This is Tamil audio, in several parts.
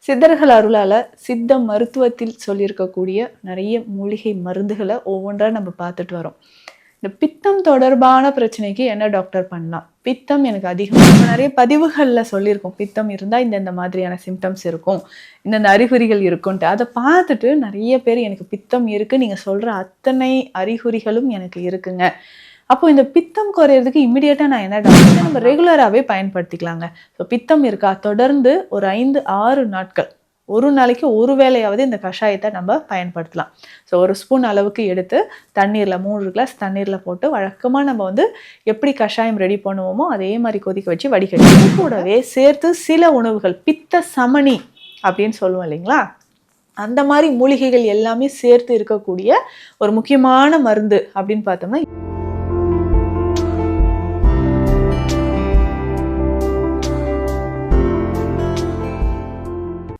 சித்தர்கள் அருளால சித்த மருத்துவத்தில் சொல்லியிருக்கக்கூடிய நிறைய மூலிகை மருந்துகளை ஒவ்வொன்றா நம்ம பார்த்துட்டு வரோம். இந்த பித்தம் தொடர்பான பிரச்சனைக்கு என்ன டாக்டர் பண்ணலாம்? பித்தம் எனக்கு அதிகமாக நம்ம நிறைய பதிவுகளில் சொல்லியிருக்கோம். பித்தம் இருந்தால் இந்த மாதிரியான சிம்டம்ஸ் இருக்கும், இந்தந்த அறிகுறிகள் இருக்குன்ட்டு. அதை பார்த்துட்டு நிறைய பேர் எனக்கு பித்தம் இருக்குது, நீங்கள் சொல்கிற அத்தனை அறிகுறிகளும் எனக்கு இருக்குங்க. அப்போ இந்த பித்தம் குறையிறதுக்கு இம்மிடியேட்டாக நான் என்ன டாக்டர் நம்ம ரெகுலராகவே பயன்படுத்திக்கலாங்க. ஸோ பித்தம் இருக்கா, தொடர்ந்து ஒரு 5-6 நாட்கள் ஒரு நாளைக்கு ஒரு வேளையாவது இந்த கஷாயத்தை நம்ம பயன்படுத்தலாம். ஸோ ஒரு ஸ்பூன் அளவுக்கு எடுத்து தண்ணீரில் 3 கிளாஸ் தண்ணீரில் போட்டு வழக்கமாக நம்ம எப்படி கஷாயம் ரெடி பண்ணுவோமோ அதே மாதிரி கொதிக்க வச்சு வடிகட்டி கூடவே சேர்த்து சில உணவுகள் பித்த சமனி அப்படின்னு சொல்லுவோம் இல்லைங்களா, அந்த மாதிரி மூலிகைகள் எல்லாமே சேர்த்து இருக்கக்கூடிய ஒரு முக்கியமான மருந்து அப்படின்னு பார்த்தோம்னா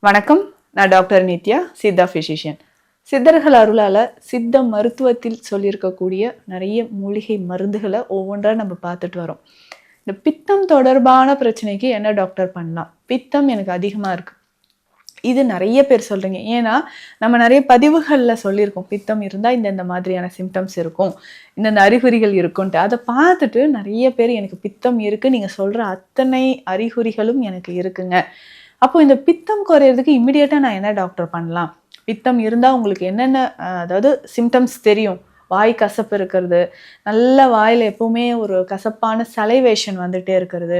வணக்கம், நான் டாக்டர் நித்யா, சித்தா ஃபிசிஷியன். சித்தர்கள் அருளால சித்த மருத்துவத்தில் சொல்லியிருக்கக்கூடிய நிறைய மூலிகை மருந்துகளை ஒவ்வொன்றா நம்ம பார்த்துட்டு வரோம். இந்த பித்தம் தொடர்பான பிரச்சனைக்கு என்ன டாக்டர் பண்ணலாம்? பித்தம் எனக்கு அதிகமாக இருக்குது, இது நிறைய பேர் சொல்கிறீங்க. ஏன்னா நம்ம நிறைய பதிவுகளில் சொல்லியிருக்கோம், பித்தம் இருந்தால் இந்த மாதிரியான சிம்டம்ஸ் இருக்கும், இந்தந்த அறிகுறிகள் இருக்குன்ட்டு. அதை பார்த்துட்டு நிறைய பேர் எனக்கு பித்தம் இருக்குது, நீங்கள் சொல்கிற அத்தனை அறிகுறிகளும் எனக்கு இருக்குங்க. அப்போ இந்த பித்தம் குறையிறதுக்கு இம்மிடியேட்டாக நான் என்ன டாக்டர் பண்ணலாம்? பித்தம் இருந்தால் உங்களுக்கு என்னென்ன அதாவது சிம்டம்ஸ் தெரியும்? வாய் கசப்பு இருக்கிறது, நல்ல வாயில் எப்பவுமே ஒரு கசப்பான சலைவேஷன் வந்துகிட்டே இருக்கிறது,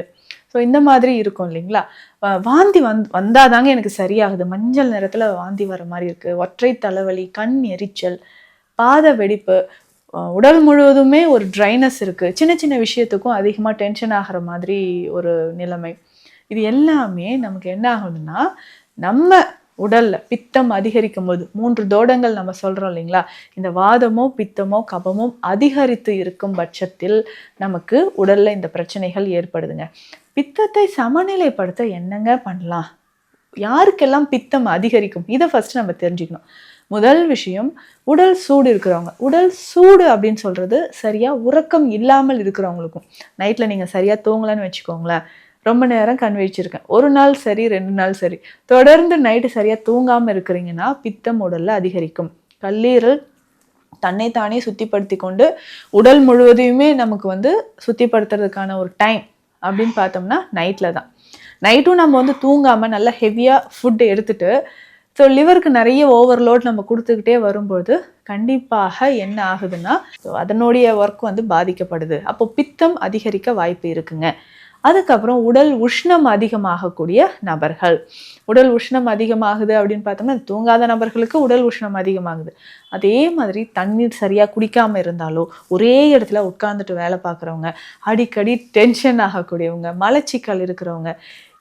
ஸோ இந்த மாதிரி இருக்கும் இல்லைங்களா. வாந்தி வந்தாதாங்க எனக்கு சரியாகுது, மஞ்சள் நிறத்தில் வாந்தி வர மாதிரி இருக்குது, ஒற்றை தலைவலி, கண் எரிச்சல், பாத வெடிப்பு, உடல் முழுவதுமே ஒரு ட்ரைனஸ் இருக்குது, சின்ன சின்ன விஷயத்துக்கும் அதிகமாக டென்ஷன் ஆகிற மாதிரி ஒரு நிலைமை. இது எல்லாமே நமக்கு என்ன ஆகுதுன்னா, நம்ம உடல்ல பித்தம் அதிகரிக்கும் போது 3 தோடங்கள் நம்ம சொல்றோம் இல்லைங்களா, இந்த வாதமோ பித்தமோ கபமோ அதிகரித்து இருக்கும் பட்சத்தில் நமக்கு உடல்ல இந்த பிரச்சனைகள் ஏற்படுதுங்க. பித்தத்தை சமநிலைப்படுத்த என்னங்க பண்ணலாம்? யாருக்கெல்லாம் பித்தம் அதிகரிக்கும்? இதை ஃபர்ஸ்ட் நம்ம தெரிஞ்சுக்கணும். முதல் விஷயம், உடல் சூடு இருக்கிறவங்க. உடல் சூடு அப்படின்னு சொல்றது சரியா உறக்கம் இல்லாமல் இருக்கிறவங்களுக்கும். நைட்ல நீங்க சரியா தூங்கலன்னு வச்சுக்கோங்களேன், ரொம்ப நேரம் கண் விழிச்சிருக்கேன், ஒரு நாள் சரி 2 நாள் சரி, தொடர்ந்து நைட்டு சரியாக தூங்காமல் இருக்கிறீங்கன்னா பித்தம் உடலில் அதிகரிக்கும். கல்லீரல் தன்னைத்தானே சுத்திப்படுத்தி கொண்டு உடல் முழுவதையுமே நமக்கு சுத்திப்படுத்துறதுக்கான ஒரு டைம் அப்படின்னு பார்த்தோம்னா நைட்டில் தான். நைட்டும் நம்ம தூங்காமல் நல்லா ஹெவியாக ஃபுட்டு எடுத்துட்டு ஸோ லிவருக்கு நிறைய ஓவர்லோட் நம்ம கொடுத்துக்கிட்டே வரும்போது கண்டிப்பாக என்ன ஆகுதுன்னா அதனுடைய ஒர்க் பாதிக்கப்படுது. அப்போ பித்தம் அதிகரிக்க வாய்ப்பு இருக்குங்க. அதுக்கப்புறம் உடல் உஷ்ணம் அதிகமாகக்கூடிய நபர்கள். உடல் உஷ்ணம் அதிகமாகுது அப்படின்னு பார்த்தோம்னா தூங்காத நபர்களுக்கு உடல் உஷ்ணம் அதிகமாகுது. அதே மாதிரி தண்ணீர் சரியாக குடிக்காமல் இருந்தாலோ, ஒரே இடத்துல உட்கார்ந்துட்டு வேலை பார்க்குறவங்க, அடிக்கடி டென்ஷன் ஆகக்கூடியவங்க, மலச்சிக்கல் இருக்கிறவங்க,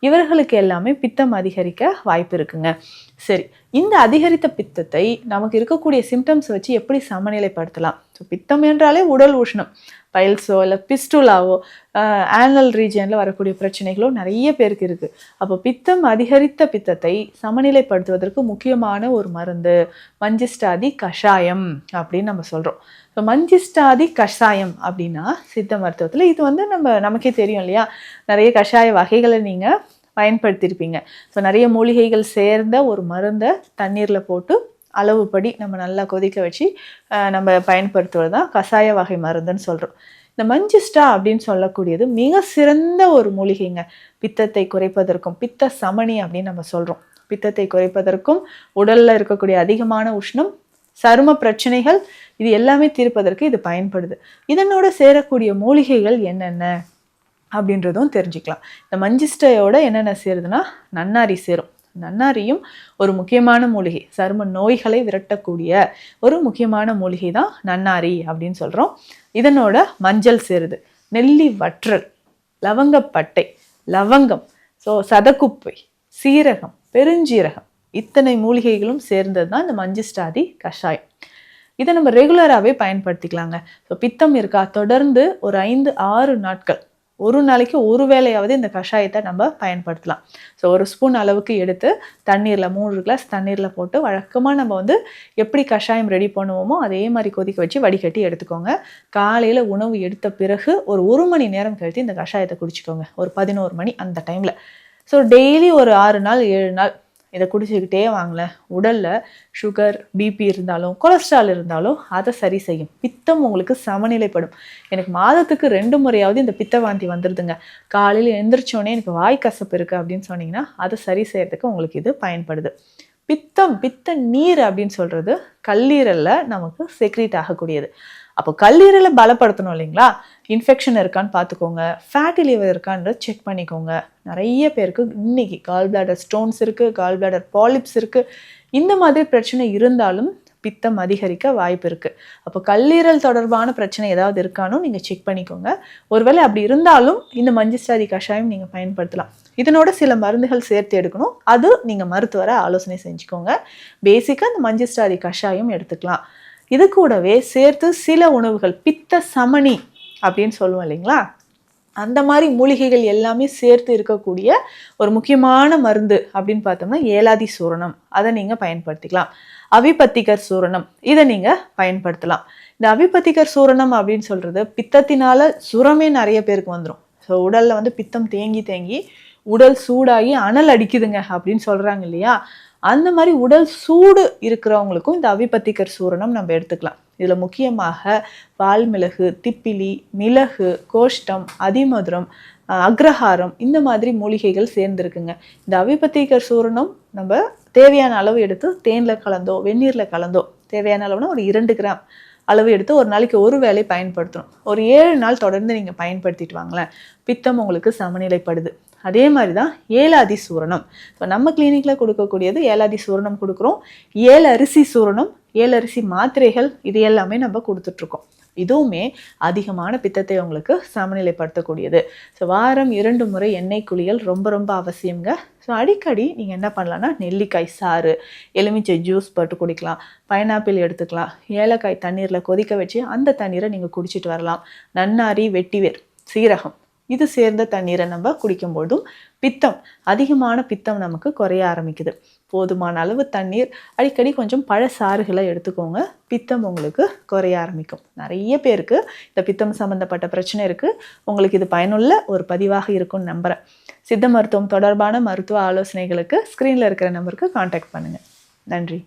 இவர்களுக்கு எல்லாமே பித்தம் அதிகரிக்க வாய்ப்பு இருக்குங்க. சரி, இந்த அதிகரித்த பித்தத்தை நமக்கு இருக்கக்கூடிய சிம்டம்ஸ் வச்சு எப்படி சமநிலைப்படுத்தலாம்? ஸோ பித்தம் என்றாலே உடல் உஷ்ணம், பைல்ஸோ இல்லை பிஸ்டுலாவோ, ஆனல் ரீஜியனில் வரக்கூடிய பிரச்சனைகளோ நிறைய பேருக்கு இருக்குது. அப்போ பித்தம் அதிகரித்த பித்தத்தை சமநிலைப்படுத்துவதற்கு முக்கியமான ஒரு மருந்து மஞ்சிஷ்டாதி கஷாயம் அப்படின்னு நம்ம சொல்கிறோம். ஸோ மஞ்சிஷ்டாதி கஷாயம் அப்படின்னா சித்த மருத்துவத்தில் இது நமக்கே தெரியும் இல்லையா, நிறைய கஷாய வகைகளை நீங்கள் பயன்படுத்தியிருப்பீங்க. ஸோ நிறைய மூலிகைகள் சேர்ந்த ஒரு மருந்தை தண்ணீரில் போட்டு அளவுப்படி நம்ம நல்லா கொதிக்க வச்சு நம்ம பயன்படுத்துவது தான் கஷாய வகை மருந்துன்னு சொல்கிறோம். இந்த மஞ்சிஷ்டா அப்படின்னு சொல்லக்கூடியது மிக சிறந்த ஒரு மூலிகைங்க. பித்தத்தை குறைப்பதற்கும், பித்த சமனி அப்படின்னு நம்ம சொல்கிறோம், பித்தத்தை குறைப்பதற்கும், உடலில் இருக்கக்கூடிய அதிகமான உஷ்ணம், சரும பிரச்சனைகள், இது எல்லாமே தீர்ப்பதற்கு இது பயன்படுது. இதனோட சேரக்கூடிய மூலிகைகள் என்னென்ன அப்படின்றதும் தெரிஞ்சுக்கலாம். இந்த மஞ்சிஷ்டையோட என்னென்ன சேருதுன்னா நன்னாரி சேரும். நன்னாரியும் ஒரு முக்கியமான மூலிகை, சரும நோய்களை விரட்டக்கூடிய ஒரு முக்கியமான மூலிகை தான் நன்னாரி அப்படின்னு சொல்கிறோம். இதனோட மஞ்சள் சேருது, நெல்லி வற்றல், லவங்கப்பட்டை, லவங்கம், ஸோ சதக்குப்பை, சீரகம், பெருஞ்சீரகம், இத்தனை மூலிகைகளும் சேர்ந்தது தான் இந்த மஞ்சிஷ்டாதி கஷாயம். இதை நம்ம ரெகுலராகவே பயன்படுத்திக்கலாங்க. ஸோ பித்தம் இருக்கா, தொடர்ந்து ஒரு 5-6 நாட்கள் ஒரு நாளைக்கு ஒரு வேளையாவது இந்த கஷாயத்தை நம்ம பயன்படுத்தலாம். ஸோ ஒரு ஸ்பூன் அளவுக்கு எடுத்து தண்ணீரில் 3 கிளாஸ் தண்ணீரில் போட்டு வழக்கமாக நம்ம எப்படி கஷாயம் ரெடி பண்ணுவோமோ அதே மாதிரி கொதிக்க வச்சு வடிகட்டி எடுத்துக்கோங்க. காலையில் உணவு எடுத்த பிறகு ஒரு 1 மணி நேரம் கழித்து இந்த கஷாயத்தை குடிச்சிக்கோங்க, ஒரு 11 மணி அந்த டைமில். ஸோ டெய்லி ஒரு 6 நாள் 7 நாள் இதை குடிச்சுக்கிட்டே வாங்களேன். உடலில் சுகர், பிபி இருந்தாலும் கொலஸ்ட்ரால் இருந்தாலும் அதை சரி செய்யும். பித்தம் உங்களுக்கு சமநிலைப்படும். எனக்கு மாதத்துக்கு 2 முறையாவது இந்த பித்த வாந்தி வந்துடுதுங்க, காலையில் எழுந்திரிச்சோடனே எனக்கு வாய் கசப்பு இருக்குது அப்படின்னு சொன்னீங்கன்னா அதை சரி செய்யறதுக்கு உங்களுக்கு இது பயன்படுது. பித்த நீர் அப்படின்னு சொல்கிறது கல்லீரலில் நமக்கு செக்ரீட் ஆகக்கூடியது. அப்போ கல்லீரலை பலப்படுத்தணும் இல்லைங்களா? இன்ஃபெக்ஷன் இருக்கான்னு பார்த்துக்கோங்க, ஃபேட்டி லிவர் இருக்கான்னு செக் பண்ணிக்கோங்க. நிறைய பேருக்கு இன்னைக்கு கால் பிளாடர் ஸ்டோன்ஸ் இருக்குது, கால் பிளாடர் பாலிப்ஸ் இருக்குது. இந்த மாதிரி பிரச்சனை இருந்தாலும் பித்தம் அதிகரிக்க வாய்ப்பு இருக்குது. அப்போ கல்லீரல் தொடர்பான பிரச்சனை ஏதாவது இருக்கானோ நீங்கள் செக் பண்ணிக்கோங்க. ஒருவேளை அப்படி இருந்தாலும் இந்த மஞ்சள் கஷாயம் நீங்கள் பயன்படுத்தலாம். இதனோட சில மருந்துகள் சேர்த்து எடுக்கணும், அது நீங்கள் மருத்துவரை ஆலோசனை செஞ்சுக்கோங்க. பேசிக்காக இந்த மஞ்சள் கஷாயம் எடுத்துக்கலாம். இது கூடவே சேர்த்து சில உணவுகள் பித்த சமனி அப்படின்னு சொல்லுவோம் இல்லைங்களா, அந்த மாதிரி மூலிகைகள் எல்லாமே சேர்த்து இருக்கக்கூடிய ஒரு முக்கியமான மருந்து அப்படின்னு பார்த்தோம்னா ஏலாதி சூரணம். அதை நீங்கள் பயன்படுத்திக்கலாம். அவிபத்திகர் சூரணம் இதை நீங்கள் பயன்படுத்தலாம். இந்த அவிபத்திகர் சூரணம் அப்படின்னு சொல்கிறது பித்தத்தினால சுரமே நிறைய பேருக்கு வந்துடும். ஸோ உடலில் பித்தம் தேங்கி தேங்கி உடல் சூடாகி அனல் அடிக்குதுங்க அப்படின்னு சொல்கிறாங்க இல்லையா, அந்த மாதிரி உடல் சூடு இருக்கிறவங்களுக்கும் இந்த அவிபத்திகர் சூரணம் நம்ம எடுத்துக்கலாம். இதில் முக்கியமாக வால்மிளகு, திப்பிலி, மிளகு, கோஷ்டம், அதிமதுரம், அக்ரஹாரம் இந்த மாதிரி மூலிகைகள் சேர்ந்துருக்குங்க. இந்த அவிபத்திகர் சூரணம் நம்ம தேவையான அளவு எடுத்து தேனில் கலந்தோ வெந்நீரில் கலந்தோ, தேவையான அளவுனா ஒரு 2 கிராம் அளவு எடுத்து ஒரு நாளைக்கு ஒரு வேளை பயன்படுத்தணும். ஒரு 7 நாள் தொடர்ந்து நீங்கள் பயன்படுத்திட்டு வாங்களேன், பித்தம் உங்களுக்கு சமநிலைப்படுது. அதே மாதிரி தான் ஏலாதி சூரணம். ஸோ நம்ம கிளினிக்கில் கொடுக்கக்கூடியது ஏலாதி சூரணம் கொடுக்குறோம். ஏலரிசி சூரணம், ஏலரிசி மாத்திரைகள் இது எல்லாமே நம்ம கொடுத்துட்ருக்கோம். இதுவுமே அதிகமான பித்தத்தை உங்களுக்கு சமநிலைப்படுத்தக்கூடியது. ஸோ வாரம் 2 முறை எண்ணெய் குளியல் ரொம்ப ரொம்ப அவசியங்க. ஸோ அடிக்கடி நீங்கள் என்ன பண்ணலான்னா நெல்லிக்காய் சாறு, எலுமிச்சை ஜூஸ் போட்டு குடிக்கலாம், பைனாப்பிள் எடுத்துக்கலாம், ஏலக்காய் தண்ணீரில் கொதிக்க வச்சு அந்த தண்ணீரை நீங்கள் குடிச்சிட்டு வரலாம். நன்னாரி, வெட்டிவேர், சீரகம் இது சேர்ந்த தண்ணீரை நம்ம குடிக்கும்போதும் பித்தம், அதிகமான பித்தம் நமக்கு குறைய ஆரம்பிக்குது. போதுமான அளவு தண்ணீர், அடிக்கடி கொஞ்சம் பழச்சாறுகளை எடுத்துக்கோங்க, பித்தம் உங்களுக்கு குறைய ஆரம்பிக்கும். நிறைய பேருக்கு இந்த பித்தம் சம்மந்தப்பட்ட பிரச்சனை இருக்குது. உங்களுக்கு இது பயனுள்ள ஒரு பதிவாக இருக்கும்னு நம்புகிறேன். சித்த மருத்துவம் தொடர்பான மருத்துவ ஆலோசனைகளுக்கு ஸ்க்ரீனில் இருக்கிற நம்பருக்கு கான்டாக்ட் பண்ணுங்கள். நன்றி.